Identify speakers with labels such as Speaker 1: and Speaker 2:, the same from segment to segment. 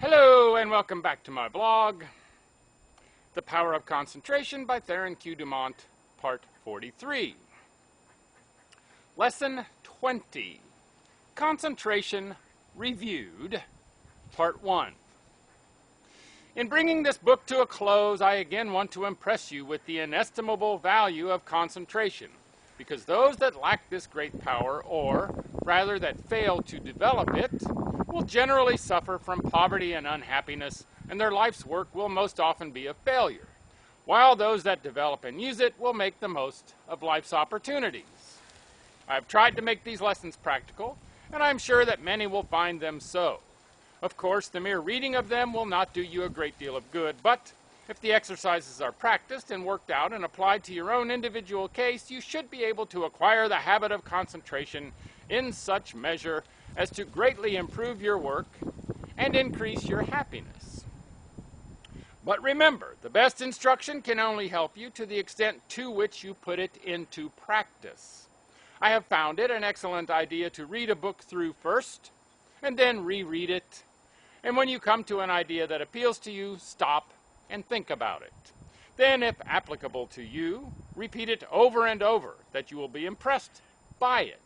Speaker 1: Hello and welcome back to my blog, The Power of Concentration by Theron Q. Dumont, Part 43. Lesson 20, Concentration Reviewed, Part 1. In bringing this book to a close, I again want to impress you with the inestimable value of concentration, because those that lack this great power, or rather that fail to develop it, will generally suffer from poverty and unhappiness, and their life's work will most often be a failure, while those that develop and use it will make the most of life's opportunities. I have tried to make these lessons practical, and I am sure that many will find them so. Of course, the mere reading of them will not do you a great deal of good, but if the exercises are practiced and worked out and applied to your own individual case, you should be able to acquire the habit of concentration in such measure as to greatly improve your work and increase your happiness. But remember, the best instruction can only help you to the extent to which you put it into practice. I have found it an excellent idea to read a book through first, and then reread it. And when you come to an idea that appeals to you, stop and think about it. Then, if applicable to you, repeat it over and over, that you will be impressed by it.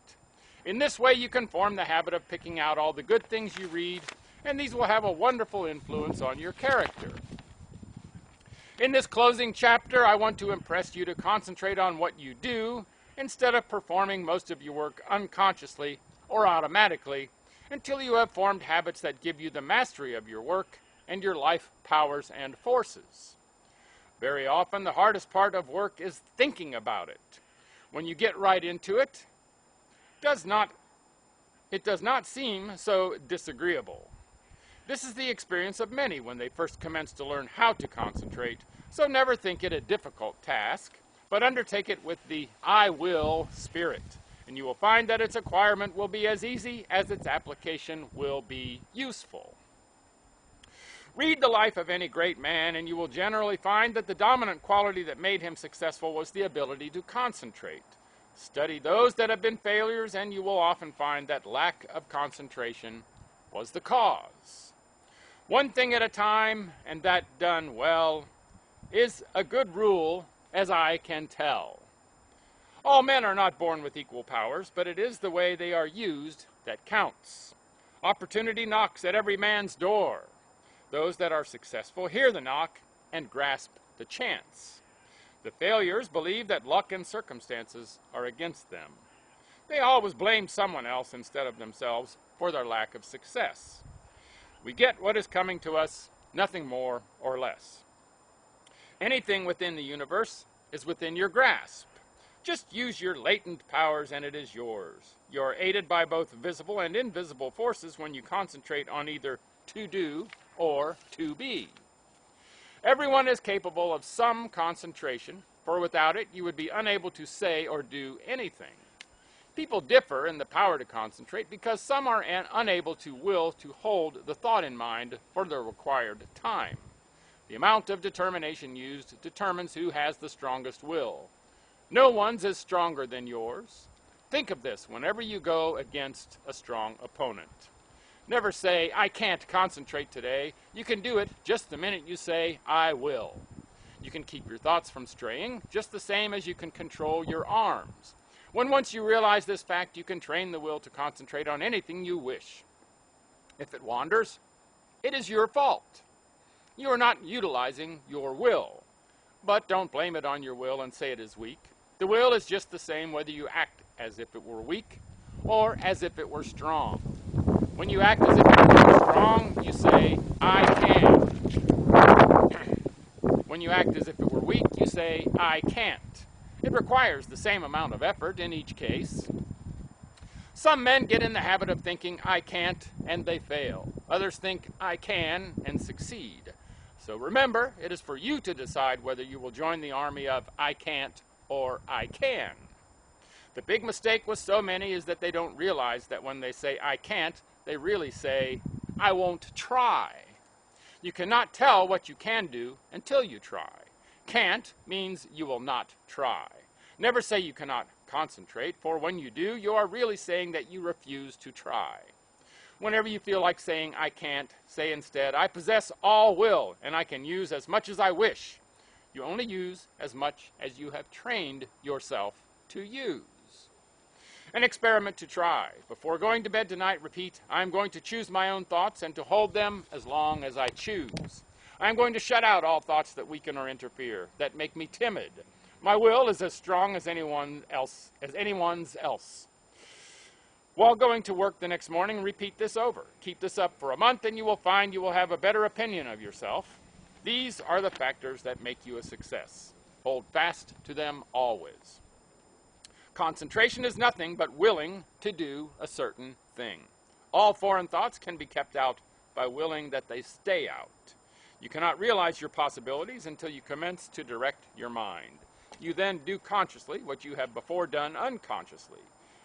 Speaker 1: In this way, you can form the habit of picking out all the good things you read, and these will have a wonderful influence on your character. In this closing chapter, I want to impress you to concentrate on what you do, instead of performing most of your work unconsciously or automatically, until you have formed habits that give you the mastery of your work and your life powers and forces. Very often, the hardest part of work is thinking about it. When you get right into it, it does not seem so disagreeable. This is the experience of many when they first commence to learn how to concentrate, so never think it a difficult task, but undertake it with the I will spirit, and you will find that its acquirement will be as easy as its application will be useful. Read the life of any great man, and you will generally find that the dominant quality that made him successful was the ability to concentrate. Study those that have been failures, and you will often find that lack of concentration was the cause. One thing at a time, and that done well, is a good rule, as I can tell. All men are not born with equal powers, but it is the way they are used that counts. Opportunity knocks at every man's door. Those that are successful hear the knock and grasp the chance. The failures believe that luck and circumstances are against them. They always blame someone else instead of themselves for their lack of success. We get what is coming to us, nothing more or less. Anything within the universe is within your grasp. Just use your latent powers and it is yours. You are aided by both visible and invisible forces when you concentrate on either to do or to be. Everyone is capable of some concentration, for without it you would be unable to say or do anything. People differ in the power to concentrate because some are unable to will to hold the thought in mind for the required time. The amount of determination used determines who has the strongest will. No one's is stronger than yours. Think of this whenever you go against a strong opponent. Never say, I can't concentrate today. You can do it just the minute you say, I will. You can keep your thoughts from straying just the same as you can control your arms. When once you realize this fact, you can train the will to concentrate on anything you wish. If it wanders, it is your fault. You are not utilizing your will. But don't blame it on your will and say it is weak. The will is just the same whether you act as if it were weak or as if it were strong. When you act as if it were strong, you say, I can. When you act as if it were weak, you say, I can't. It requires the same amount of effort in each case. Some men get in the habit of thinking, I can't, and they fail. Others think, I can, and succeed. So remember, it is for you to decide whether you will join the army of I can't or I can. The big mistake with so many is that they don't realize that when they say I can't, they really say, I won't try. You cannot tell what you can do until you try. Can't means you will not try. Never say you cannot concentrate, for when you do, you are really saying that you refuse to try. Whenever you feel like saying, I can't, say instead, I possess all will, and I can use as much as I wish. You only use as much as you have trained yourself to use. An experiment to try. Before going to bed tonight, repeat, I am going to choose my own thoughts and to hold them as long as I choose. I am going to shut out all thoughts that weaken or interfere, that make me timid. My will is as strong as anyone's else. While going to work the next morning, repeat this over. Keep this up for a month and you will find you will have a better opinion of yourself. These are the factors that make you a success. Hold fast to them always. Concentration is nothing but willing to do a certain thing. All foreign thoughts can be kept out by willing that they stay out. You cannot realize your possibilities until you commence to direct your mind. You then do consciously what you have before done unconsciously.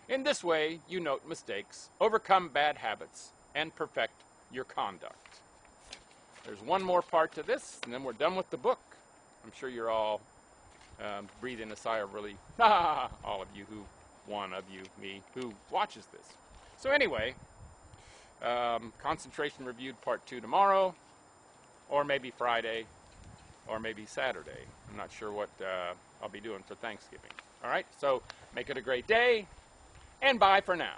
Speaker 1: In this way, you note mistakes, overcome bad habits, and perfect your conduct. There's one more part to this, and then we're done with the book. I'm sure you're all breathing a sigh of relief. All of you me, who watches this. So anyway, concentration reviewed part 2 tomorrow, or maybe Friday, or maybe Saturday. I'm not sure what I'll be doing for Thanksgiving. All right, so make it a great day. And bye for now.